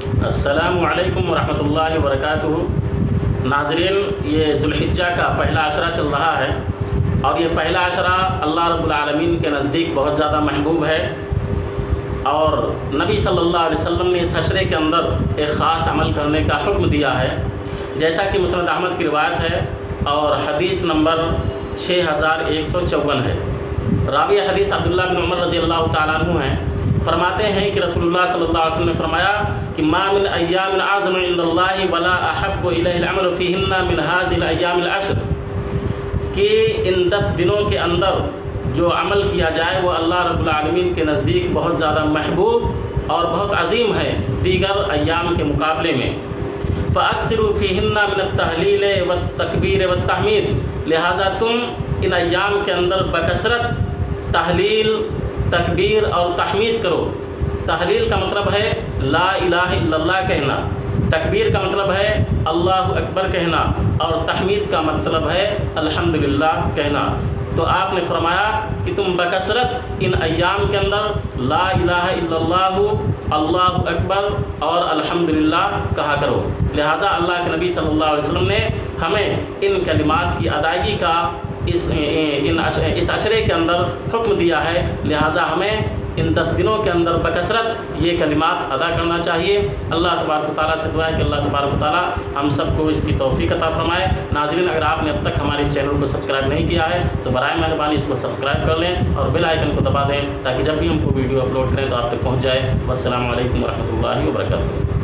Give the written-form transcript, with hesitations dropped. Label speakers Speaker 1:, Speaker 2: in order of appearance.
Speaker 1: السلام علیکم ورحمۃ اللہ وبرکاتہ۔ ناظرین، یہ ذوالحجہ کا پہلا عشرہ چل رہا ہے اور یہ پہلا عشرہ اللہ رب العالمین کے نزدیک بہت زیادہ محبوب ہے، اور نبی صلی اللہ علیہ وسلم نے اس عشرے کے اندر ایک خاص عمل کرنے کا حکم دیا ہے، جیسا کہ مسند احمد کی روایت ہے اور حدیث نمبر 6154 ہے۔ راوی حدیث عبداللہ بن عمر رضی اللہ تعالیٰ عنہ ہیں، فرماتے ہیں کہ رسول اللہ صلی اللہ علیہ وسلم نے فرمایا کہ ما من ایام اعظم عند اللہ ولا احب الیہ العمل فیہن من هذه الایام العشر، کہ ان 10 دنوں کے اندر جو عمل کیا جائے وہ اللہ رب العالمین کے نزدیک بہت زیادہ محبوب اور بہت عظیم ہے دیگر ایام کے مقابلے میں۔ فاکثروا فیہن من التہلیل والتکبیر والتحمید، لہذا تم ان ایام کے اندر بکثرت تحلیل، تکبیر اور تحمید کرو۔ تحلیل کا مطلب ہے لا الہ الا اللہ کہنا، تکبیر کا مطلب ہے اللہ اکبر کہنا، اور تحمید کا مطلب ہے الحمدللہ کہنا۔ تو آپ نے فرمایا کہ تم بکثرت ان ایام کے اندر لا الہ الا اللہ، اللہ اکبر اور الحمدللہ کہا کرو۔ لہٰذا اللہ کے نبی صلی اللہ علیہ وسلم نے ہمیں ان کلمات کی ادائیگی کا اس عشرے کے اندر حکم دیا ہے، لہٰذا ہمیں ان 10 دنوں کے اندر بکثرت یہ کلمات ادا کرنا چاہیے۔ اللہ تبارک و تعالیٰ سے دعا ہے کہ اللہ تبارک و تعالیٰ ہم سب کو اس کی توفیق عطا فرمائے۔ ناظرین، اگر آپ نے اب تک ہمارے چینل کو سبسکرائب نہیں کیا ہے تو برائے مہربانی اس کو سبسکرائب کر لیں اور بیل آئیکن کو دبا دیں تاکہ جب بھی ہم کو ویڈیو اپلوڈ کریں تو آپ تک پہنچ جائے۔ والسلام علیکم ورحمۃ اللہ وبرکاتہ۔